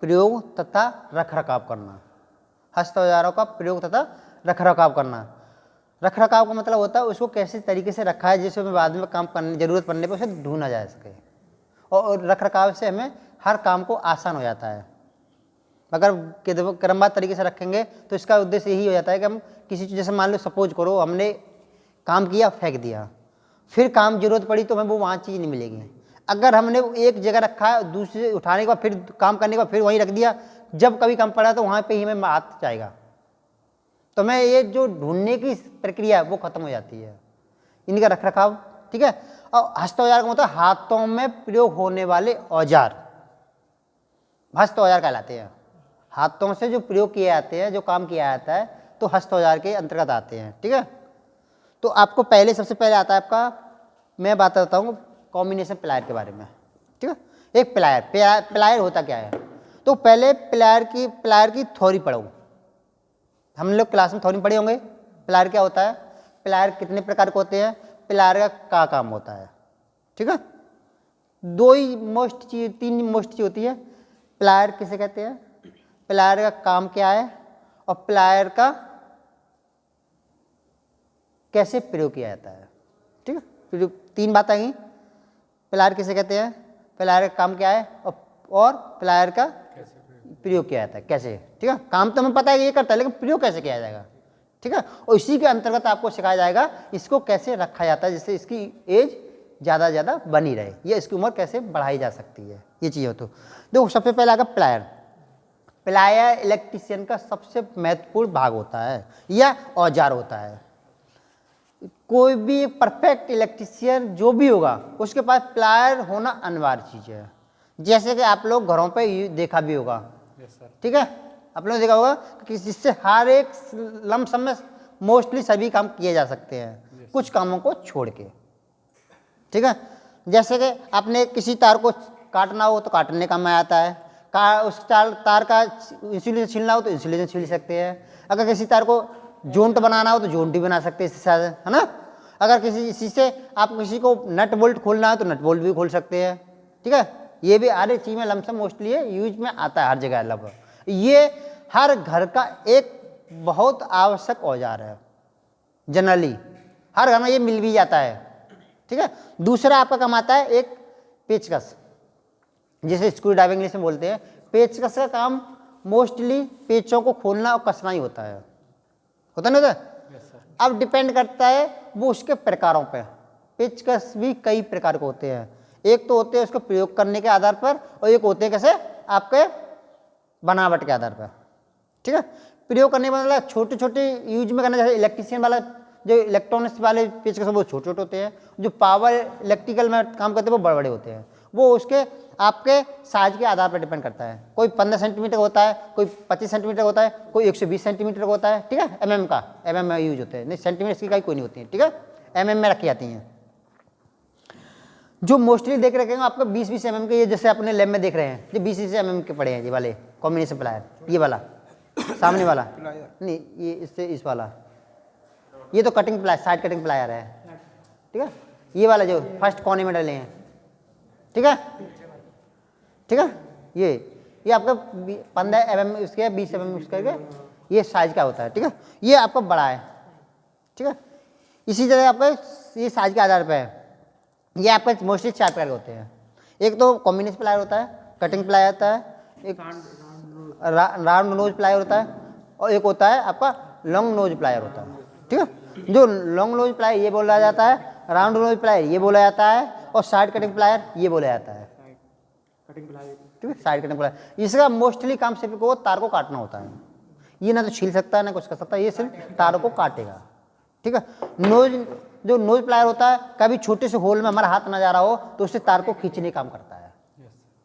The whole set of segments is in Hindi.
प्रयोग तथा रखरखाव करना। हस्त औजारों का प्रयोग तथा रखरखाव करना। रखरखाव का मतलब होता है उसको कैसे तरीके से रखा है जिससे हमें बाद में काम करने जरूरत पड़ने पर उसे ढूंढा जा सके, और रखरखाव से हमें हर काम को आसान हो जाता है। अगर क्रमबद्ध तरीके से रखेंगे तो इसका उद्देश्य यही हो जाता है कि हम किसी चीज़, जैसे मान लो सपोज करो हमने काम किया, फेंक दिया, फिर काम जरूरत पड़ी तो हमें वो वहाँ चीज़ नहीं मिलेगी। अगर हमने एक जगह रखा है, दूसरे उठाने के बाद फिर काम करने के बाद फिर वहीं रख दिया, जब कभी काम पड़ा तो वहाँ पे ही हमें हाथ जाएगा, तो मैं ये जो ढूंढने की प्रक्रिया है वो खत्म हो जाती है। इनका रखरखाव, ठीक है। और हस्त औजार का मतलब हाथों में प्रयोग होने वाले औजार हस्त औजार कहलाते हैं। हाथों से जो प्रयोग किए जाते हैं, जो काम किया जाता है, तो हस्त औजार के अंतर्गत आते हैं, ठीक है। तो आपको पहले, सबसे पहले आता है आपका, मैं बात करता हूँ कॉम्बिनेशन प्लायर के बारे में, ठीक है। एक प्लायर होता क्या है, तो पहले प्लायर की थ्योरी पढ़ो। हम लोग क्लास में थ्योरी पढ़े होंगे। प्लायर क्या होता है, प्लायर कितने प्रकार के होते हैं, प्लायर का क्या काम होता है, ठीक है। तीन मोस्ट चीज होती है। प्लायर किसे कहते हैं, प्लायर का काम क्या है, और प्लायर का कैसे प्रयोग किया जाता है, ठीक है। फिर तीन बात आएंगी। प्लायर किसे कहते हैं, प्लायर का काम क्या है, और प्लायर का प्रयोग किया जाता है कैसे, ठीक है। काम तो हमें पता है ये करता है, लेकिन प्रयोग कैसे किया जाएगा, ठीक है। और इसी के अंतर्गत आपको सिखाया जाएगा इसको कैसे रखा जाता है जिससे इसकी एज ज़्यादा ज़्यादा बनी रहे, या इसकी उम्र कैसे बढ़ाई जा सकती है, ये चीज़ हो। तो देखो सबसे पहले आएगा प्लायर। प्लायर इलेक्ट्रीशियन का सबसे महत्वपूर्ण भाग होता है या औजार होता है। कोई भी परफेक्ट इलेक्ट्रीशियन जो भी होगा उसके पास प्लायर होना अनिवार्य चीज़ है। जैसे कि आप लोग घरों पे देखा भी होगा, ठीक है। आप लोगों ने देखा होगा कि जिससे हर एक लमसम में मोस्टली सभी काम किए जा सकते हैं, कुछ कामों को छोड़ के, ठीक है। जैसे कि आपने किसी तार को काटना हो तो काटने काम में आता है, उस तार का इंसुलेशन छीलना हो तो इंसुलेशन छील सकते हैं। अगर किसी तार को जोंट बनाना हो तो जोंट भी बना सकते हैं इससे, है ना। अगर इसी से आप किसी को नट बोल्ट खोलना हो तो नट बोल्ट भी खोल सकते हैं, ठीक है। ये भी हर एक चीज़ में लमसम मोस्टली यूज में आता है हर जगह लगभग। ये हर घर का एक बहुत आवश्यक औजार है, जनरली हर घर में ये मिल भी जाता है, ठीक है। दूसरा आपका काम आता है एक पेचकस, जिसे स्क्रू ड्राइविंग इंग्लिश में बोलते हैं। पेचकस का काम मोस्टली पेचों को खोलना और कसना ही होता है, होता नहीं होता। अब डिपेंड करता है वो उसके प्रकारों पे। पेचकस भी कई प्रकार के होते हैं, एक तो होते हैं उसको प्रयोग करने के आधार पर, और एक होते हैं कैसे आपके बनावट के आधार पर, ठीक है। प्रयोग करने का मतलब छोटे छोटे यूज में करना, जैसे इलेक्ट्रीशियन वाला जो इलेक्ट्रॉनिक्स वाले पेचकस वो छोटे छोटे होते हैं, जो पावर इलेक्ट्रिकल में काम करते हैं वो बड़े बड़े होते हैं। वो उसके आपके साइज के आधार पर डिपेंड करता है। कोई 15 सेंटीमीटर होता है, कोई 25 सेंटीमीटर होता है, कोई 120 सेंटीमीटर का होता है, ठीक है। एमएम का, एमएम में यूज होते हैं, नहीं सेंटीमीटर की कोई नहीं होती है, ठीक है। एमएम में रखी जाती हैं। जो मोस्टली देख रखे हैं आपको 20-20 एमएम के, ये जैसे अपने लैब में देख रहे हैं, ये 20-20 एमएम के पड़े हैं, ये वाले कॉम्बिनेशन प्लायर, ये वाला सामने वाला नहीं, ये इससे इस वाला, ये तो cutting plier, side cutting plier है, ठीक है। ये वाला जो फर्स्ट कोने में डले हैं, ठीक है, ठीक है। ये आपका 15 एमएम इसके, 20 एमएम इसके, ये साइज का होता है, ठीक है। ये आपका बड़ा है, ठीक है। इसी तरह आपका ये साइज के आधार पर है। ये आपका मोस्टली 4 प्रकार के होते हैं। एक तो कॉम्बिनेशन प्लायर होता है, कटिंग प्लायर होता है, एक राउंड नोज प्लायर होता है, और एक होता है आपका लॉन्ग नोज प्लायर होता है, ठीक है। जो लॉन्ग नोज प्लायर ये बोला जाता है, राउंड नोज प्लायर ये बोला जाता है, और साइड कटिंग प्लायर ये बोला जाता है, ठीक है। साइड कटिंग प्लायर इसका मोस्टली काम सिर्फ को तार को काटना होता है। ये ना तो छील सकता है ना कुछ कर सकता है, ये सिर्फ तार को काटेगा, ठीक है। जो नोज प्लायर होता है, कभी छोटे से होल में हमारा हाथ ना जा रहा हो तो उससे तार को खींचने का काम करता है,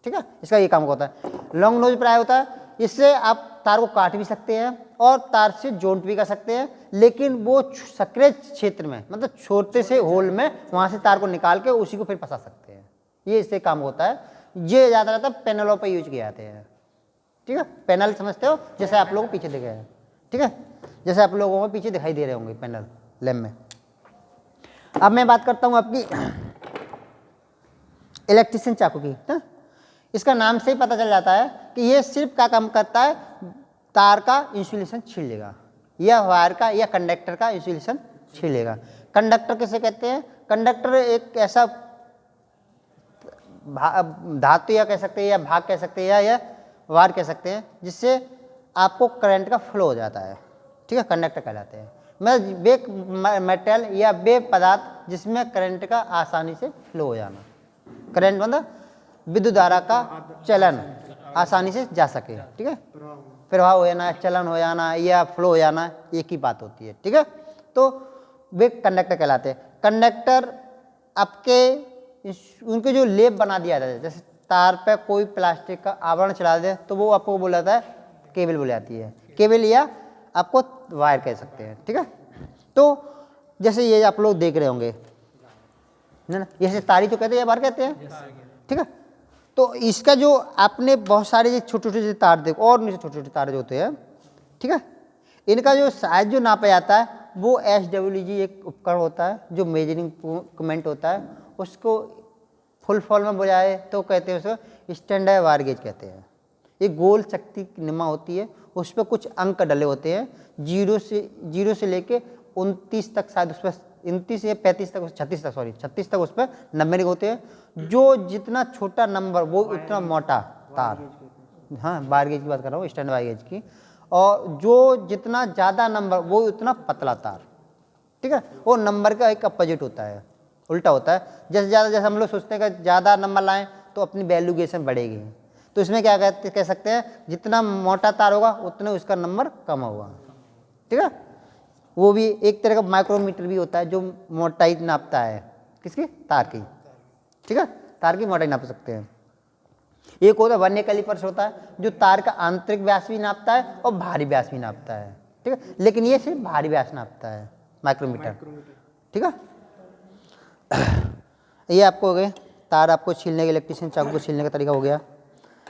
ठीक है। इसका ये काम होता है। लॉन्ग नोज प्लायर होता है, इससे आप तार को काट भी सकते हैं और तार से जोंट भी कर सकते हैं, लेकिन वो सक्रिय क्षेत्र में, मतलब छोटे से होल में, वहाँ से तार को निकाल के उसी को फिर फंसा सकते हैं। ये इससे काम होता है। ये ज़्यादा पैनलों पर यूज किए जाते हैं, ठीक है। पैनल समझते हो, जैसे आप लोगों को पीछे दिखे हैं, ठीक है, जैसे आप लोगों को पीछे दिखाई दे रहे होंगे पैनल लैब में। अब मैं बात करता हूँ आपकी इलेक्ट्रीशियन चाकू की, इसका नाम से ही पता चल जाता है कि ये सिर्फ क्या काम करता है, तार का इंसुलेशन छीन लेगा, या वायर का या कंडक्टर का इंसुलेशन छीन लेगा। कंडक्टर किसे कहते हैं? कंडक्टर एक ऐसा धातु या कह सकते हैं, या भाग कह सकते हैं, या वायर कह सकते हैं, जिससे आपको करंट का फ्लो हो जाता है, ठीक है, कंडक्टर कहलाते हैं। मतलब वे मेटल या वे पदार्थ जिसमें करंट का आसानी से फ्लो हो जाना, करंट मतलब विद्युत धारा का चलन आसानी से जा सके, ठीक है, प्रवाह हो जाना, चलन हो जाना या फ्लो हो जाना, एक ही बात होती है, ठीक है। तो वे कंडक्टर कहलाते हैं। कंडक्टर आपके उनके जो लेप बना दिया जाता है, जैसे तार पे कोई प्लास्टिक का आवरण चला दे तो वो आपको बोला जाता है केबल बोली जाती है, केबल या आपको वायर कह सकते हैं, ठीक है। तो जैसे ये आप लोग देख रहे होंगे ना, जैसे तारी तो कहते हैं या वायर कहते हैं, ठीक है। तो इसका जो आपने बहुत सारे छोटे छोटे तार देखो, और नीचे छोटे छोटे तार जो होते हैं, ठीक है, इनका जो साइज जो नापा जाता है वो SWG एक उपकरण होता है जो मेजरिंग इंस्ट्रूमेंट होता है। उसको फुल फॉर्म में बोलाए तो कहते हैं उसको स्टैंडर्ड वायर गेज कहते हैं। ये गोल चक्ति निमा होती है, उस पर कुछ अंक डले होते हैं, 0 से लेके 29 तक, शायद उस पर 29 या 35 तक, 36 तक उस पर नंबरिंग होते हैं। जो जितना छोटा नंबर वो उतना मोटा तार, हाँ वायर गेज की बात कर रहा हूँ, स्टैंडर्ड वायर गेज की, और जो जितना ज़्यादा नंबर वो उतना पतला तार, ठीक है। वो नंबर का एक अपोजिट होता है, उल्टा होता है। जैसे जैसे हम लोग सोचते हैं कि ज़्यादा नंबर लाएं तो अपनी वैल्यूएशन बढ़ेगी, तो इसमें क्या कह सकते हैं, जितना मोटा तार होगा उतना उसका नंबर कम होगा, ठीक है। वो भी एक तरह का माइक्रोमीटर भी होता है जो मोटाई नापता है, किसकी? तार की, ठीक है, तार की मोटाई नाप सकते हैं। एक होता है वर्नियर कैलिपर्स होता है जो तार का आंतरिक व्यास भी नापता है और बाहरी व्यास भी नापता है, ठीक है, लेकिन ये सिर्फ बाहरी व्यास नापता है, माइक्रोमीटर, ठीक है। ये आपको हो गए तार, आपको छीलने के इलेक्ट्रिशियन चाकू को छीलने का तरीका हो गया।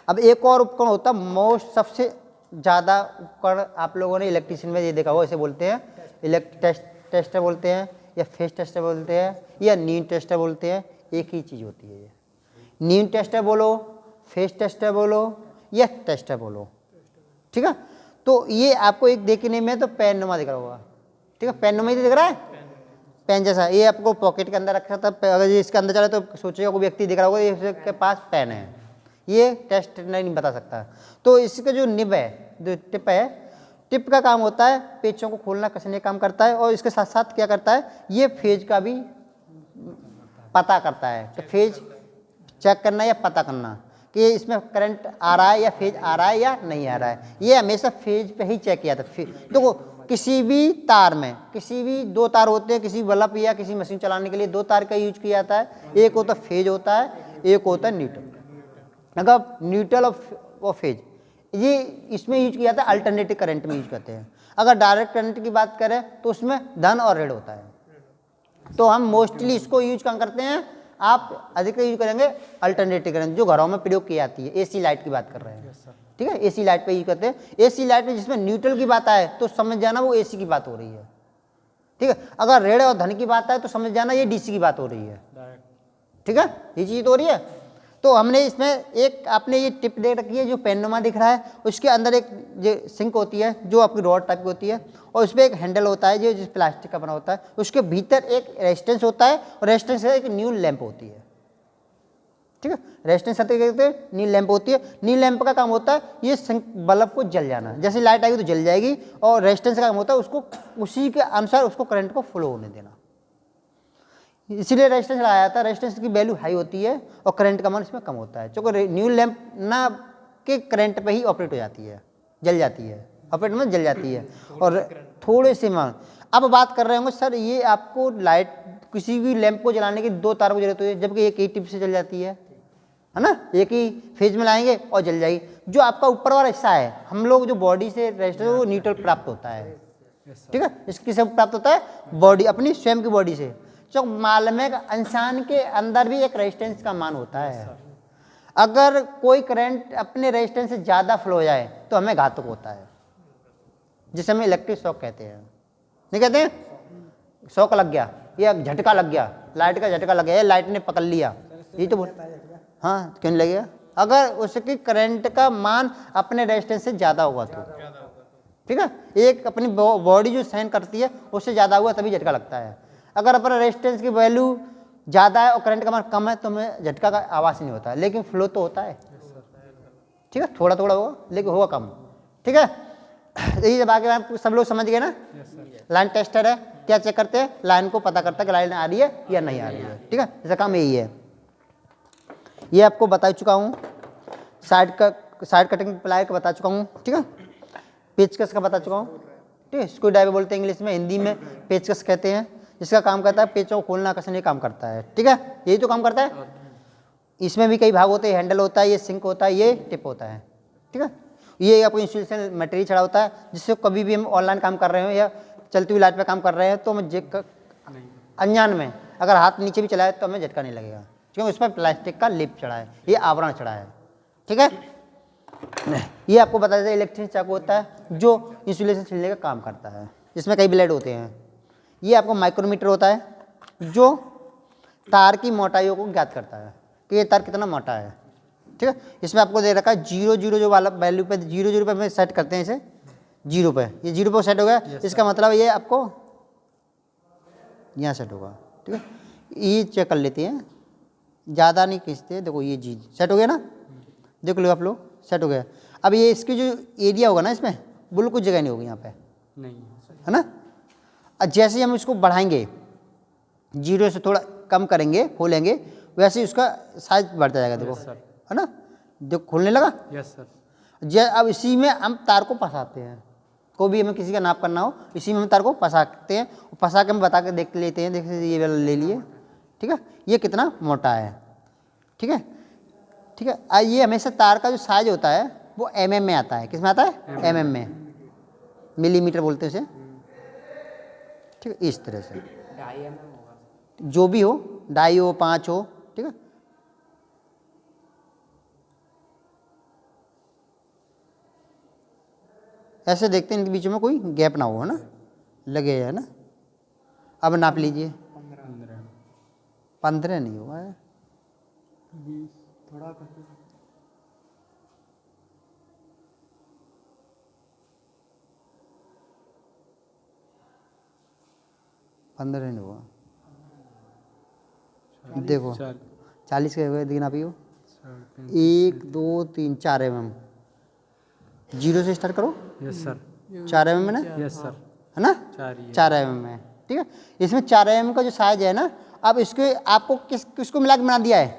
अब एक और उपकरण होता है मोस्ट, सबसे ज़्यादा उपकरण आप लोगों ने इलेक्ट्रिशियन में ये देखा होगा, इसे बोलते हैं टेस्टर बोलते हैं, या फेज टेस्टर बोलते हैं, या नीम टेस्टर बोलते हैं। एक ही चीज़ होती है ये, नीम टेस्टर बोलो, फेज टेस्टर बोलो या टेस्टर बोलो, ठीक है। तो ये आपको एक देखने में तो पेन नुमा दिख रहा होगा, ठीक है, पेन नुमा ही दिख रहा है, पेन जैसा। ये आपको पॉकेट के अंदर रखा था, अगर ये इसके अंदर चले तो सोचिएगा कोई व्यक्ति दिख रहा होगा ये इसके पास पेन है, ये टेस्ट नहीं बता सकता। तो इसका जो निब है, जो टिप है, टिप का काम होता है पेचों को खोलना कसने का काम करता है, और इसके साथ साथ क्या करता है, ये फेज का भी पता करता है, तो फेज चेक करना या पता करना कि इसमें करंट आ रहा है या फेज आ रहा है या नहीं आ रहा है। ये हमेशा फेज पे ही चेक किया जाता है। देखो किसी भी तार में, किसी भी दो तार होते हैं, किसी बल्ब या किसी मशीन चलाने के लिए दो तार का यूज किया जाता है, एक होता है फेज होता है, एक होता है न्यूट्रल। अगर न्यूट्रल और फेज ये इसमें यूज किया जाता है, अल्टरनेटिव करंट में यूज करते हैं। अगर डायरेक्ट करंट की बात करें तो उसमें धन और ऋण होता है, तो हम मोस्टली इसको यूज कहाँ करते हैं, आप अधिकतर यूज करेंगे अल्टरनेटिव करंट, जो घरों में प्रयोग की जाती है। एसी लाइट की बात कर रहे हैं, ठीक है, एसी लाइट पे यूज करते हैं। एसी लाइट में जिसमें न्यूट्रल की बात आए तो समझ जाना वो एसी की बात हो रही है, ठीक है। अगर ऋण और धन की बात आए तो समझ जाना ये डीसी की बात हो रही है, ठीक है, ये चीज तो हो रही है। तो हमने इसमें एक, आपने ये टिप दे रखी है जो पेननुमा दिख रहा है, उसके अंदर एक जो सिंक होती है जो आपकी रॉड टाइप की होती है, और उसमें एक हैंडल होता है जो जिस प्लास्टिक का बना होता है, उसके भीतर एक रेजिस्टेंस होता है, और रेजिस्टेंस से एक न्यू लैंप होती है, ठीक है। रेजिस्टेंस कहते हैं नील लैंप होती है। नील लैंप का काम होता है ये बल्ब को जल जाना, जैसे लाइट आएगी तो जल जाएगी, और रेजिस्टेंस का काम होता है उसको उसी के अनुसार उसको करंट को फ्लो होने देना, इसीलिए रेजिस्टेंस लगाया जाता है। रेजिस्टेंस की वैल्यू हाई होती है और करंट का मान इसमें कम होता है, क्योंकि न्यू लैंप ना के करंट पे ही ऑपरेट हो जाती है, जल जाती है, ऑपरेट में जल जाती है, और थोड़े से मान। अब बात कर रहे होंगे सर ये आपको लाइट किसी भी लैंप को जलाने की दो तारों की जरूरत होती है, जबकि एक ही टिप से जल जाती है ना, एक ही फेज में लाएंगे और जल जाएगी। जो आपका ऊपर वाला हिस्सा है, हम लोग जो बॉडी से रेजिस्टेंस वो न्यूट्रल प्राप्त होता है, ठीक है, इसकी से प्राप्त होता है बॉडी, अपनी स्वयं की बॉडी से। जो मालूम है इंसान के अंदर भी एक रेजिस्टेंस का मान होता है, अगर कोई करंट अपने रेजिस्टेंस से ज़्यादा फ्लो हो जाए तो हमें घातक होता है, जिसे हम इलेक्ट्रिक शॉक कहते हैं, नहीं कहते हैं, शॉक लग गया या झटका लग गया, लाइट का झटका लग गया, लाइट ने पकड़ लिया, ये तो बोल, हाँ क्यों नहीं लगेगा, अगर उसकी करंट का मान अपने रेजिस्टेंस से ज़्यादा होगा तो, ठीक है, एक अपनी बॉडी जो सहन करती है उससे ज़्यादा हुआ तभी झटका लगता है। अगर अपना रेजिस्टेंस की वैल्यू ज़्यादा है और करंट का मान कम है तो हमें झटका का आवाज़ नहीं होता है, लेकिन फ्लो तो होता है, ठीक है, थोड़ा थोड़ा होगा लेकिन होगा कम, ठीक है। यही बाकी आप सब लोग समझ गए ना। लाइन टेस्टर है, क्या चेक करते हैं, लाइन को पता करता है कि लाइन आ रही है या नहीं आ रही है, ठीक है, इसका काम यही है। ये आपको बता चुका हूँ, साइड कटिंग प्लायर का बता चुका हूँ, ठीक है, पेचकस का बता चुका हूँ, ठीक है, स्क्रू ड्राइवर बोलते हैं इंग्लिश में, हिंदी में पेचकस कहते हैं। इसका काम करता है पेचों को खोलना कसने काम करता है, ठीक है, यही तो काम करता है। इसमें भी कई भाग होते हैं, हैंडल होता है, ये सिंक होता है, ये टिप होता है, ठीक है। ये आपको इंस्टॉलेशन मटेरियल चढ़ा होता है, जिससे कभी भी हम ऑनलाइन काम कर रहे हो या चलती हुई लाइट पे काम कर रहे हैं तो हमें अनजान में अगर हाथ नीचे भी चलाए तो हमें झटका नहीं लगेगा, क्योंकि उस पर प्लास्टिक का लेप चढ़ा है, ये आवरण चढ़ा है, ठीक है। ये आपको बता देते इलेक्ट्रिक चाकू होता है जो इंसुलेशन छिलने का काम करता है, इसमें कई ब्लेड होते हैं। ये आपको माइक्रोमीटर होता है जो तार की मोटाइयों को ज्ञात करता है कि ये तार कितना मोटा है, ठीक है। इसमें आपको दे रखा है 0 जो वाला वैल्यू पे 0 पे में सेट करते हैं इसे 0 पे, ये 0 पे सेट हो गया, इसका मतलब ये आपको यहाँ सेट होगा, ठीक है। ये चेक कर लेते हैं, ज़्यादा नहीं खींचते, देखो ये जी सेट हो गया ना, देख लो आप लोग सेट हो गया। अब ये इसकी जो एरिया होगा ना इसमें बिल्कुल जगह नहीं होगी यहाँ पे, नहीं है ना। जैसे ही हम इसको बढ़ाएंगे 0 से थोड़ा कम करेंगे खोलेंगे वैसे ही उसका साइज बढ़ता जाएगा, देखो है ना, देखो खोलने लगा। Yes sir. अब इसी में हम तार को फंसाते हैं, कोई भी हमें किसी का नाप करना हो इसी में हम तार को फंसाते हैं, फंसा के हम बता के देख लेते हैं, देखिए ये वाला ले लिए, ठीक है, ये कितना मोटा है, ठीक है, ठीक है। ये हमेशा तार का जो साइज होता है वो mm में आता है, किस में आता है, mm में, मिलीमीटर बोलते हैं उसे, ठीक है, इस तरह से जो भी हो, 2.5 हो 5 हो, ठीक है। ऐसे देखते हैं इनके बीच में कोई गैप ना हो, है ना, लगे है ना। अब नाप लीजिए, 15 नहीं हुआ है, 20 थोड़ा 15 नहीं हुआ, देखो 40 के हुए, देखना पियो 1 2 3 4 mm, 0 से स्टार्ट करो। Yes sir. 4 mm है ना, यस सर, है ना, 4 mm है, ठीक है। इसमें 4 mm का जो साइज है ना, अब इसके आपको किसको मिला के बना दिया है,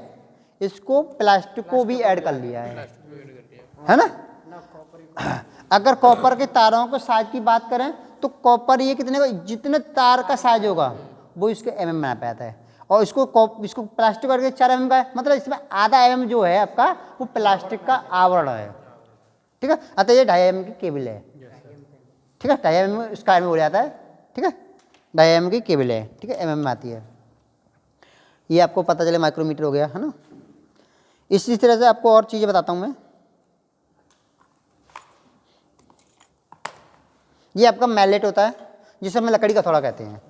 इसको प्लास्टिक को भी ऐड कर लिया है ना। अगर कॉपर के तारों के साइज की बात करें तो कॉपर ये कितने का, जितने तार का साइज होगा वो इसके mm में आ पाता है, और इसको प्लास्टिक करके 4 mm का है, मतलब इसमें आधा mm जो है आपका वो प्लास्टिक का आवरण है, ठीक है। अतः ये 2.5 mm की केबल है, ठीक है, 2.5 mm स्क्वायर में हो जाता है, ठीक है, 2.5 mm की केबल है, ठीक है, mm में आती है। ये आपको पता चले माइक्रोमीटर हो गया, है ना। इसी तरह से आपको और चीज़ें बताता हूँ मैं। ये आपका मैलेट होता है जिसे हम लकड़ी का थोड़ा कहते हैं,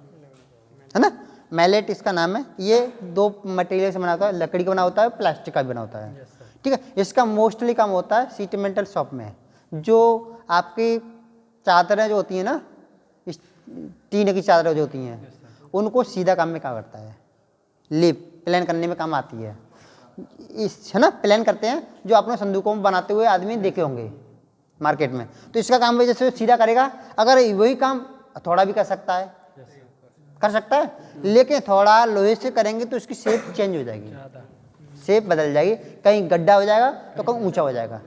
है ना, मैलेट इसका नाम है। ये 2 मटेरियल से बना होता है, लकड़ी का बना होता है, प्लास्टिक का भी बना होता है, ठीक है। इसका मोस्टली काम होता है सीट मेटल शॉप में, जो आपकी चादरें जो होती हैं ना, टीन की चादरें जो होती हैं उनको सीधा काम में काम करता है, लिप प्लान करने में काम आती है, इस है ना, प्लान करते हैं जो आपने संदूकों में बनाते हुए आदमी देखे होंगे मार्केट में, तो इसका काम भी जैसे सीधा करेगा। अगर वही काम थोड़ा भी कर सकता है, कर सकता है, लेकिन थोड़ा लोहे से करेंगे तो इसकी शेप चेंज हो जाएगी, शेप बदल जाएगी, कहीं गड्ढा हो जाएगा तो कहीं ऊंचा हो जाएगा,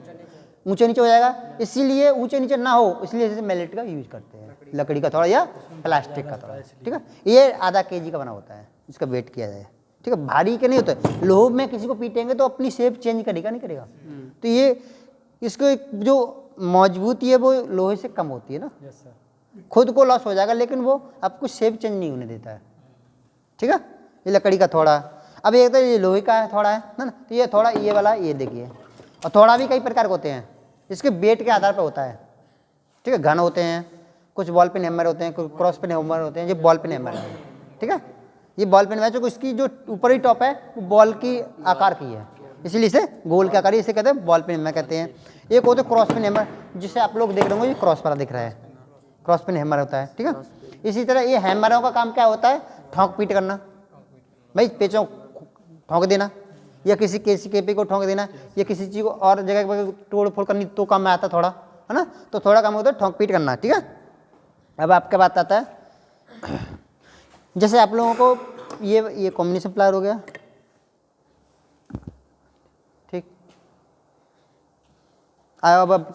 ऊंचे नीचे हो जाएगा, इसीलिए ऊंचे नीचे ना हो इसलिए जैसे मैलेट का यूज करते हैं, लकड़ी का थोड़ा या प्लास्टिक का थोड़ा, ठीक है। ये आधा kg का बना होता है, इसका वेट किया जाए, ठीक है, भारी के नहीं होता। लोहे में किसी को पीटेंगे तो अपनी शेप चेंज करेगा नहीं करेगा, तो ये इसको जो मजबूती है वो लोहे से कम होती है ना, खुद को लॉस हो जाएगा लेकिन वो आपको शेप चेंज नहीं होने देता है, ठीक है। ये लकड़ी का थोड़ा, अब एक तो ये लोहे का है थोड़ा है ना, तो ये थोड़ा ये वाला ये देखिए, और थोड़ा भी कई प्रकार के होते हैं, इसके वेट के आधार पर होता है, ठीक है। घन होते हैं, कुछ बॉल पेन हैमर होते हैं, कुछ क्रॉस पेन हैमर होते हैं, ये बॉल पेन हैमर है, ठीक है। ये बॉल पेन है जो इसकी जो ऊपरी टॉप है वो बॉल की आकार की है, इसलिए इसे गोल क्या करिए, इसे कहते हैं बॉल पेन हैमर कहते हैं। एक होते क्रॉस पेन हैमर, जिसे आप लोग देख रहे होंगे, ये क्रॉस वाला दिख रहा है, क्रॉस पेन हैमर होता है, ठीक है। इसी तरह ये हैमरों का काम क्या होता है, ठोंक पीट करना, भाई पेचों ठोंक देना, या किसी केपी को ठोंक देना, या किसी चीज़ को और जगह पर तोड़ फोड़ करनी, तो काम में आता थोड़ा, है ना। तो थोड़ा काम होता है ठोंक पीट करना, ठीक है। अब आपके बात आता है, जैसे आप लोगों को ये कॉम्बिनेशन प्लायर हो गया, ठीक। अब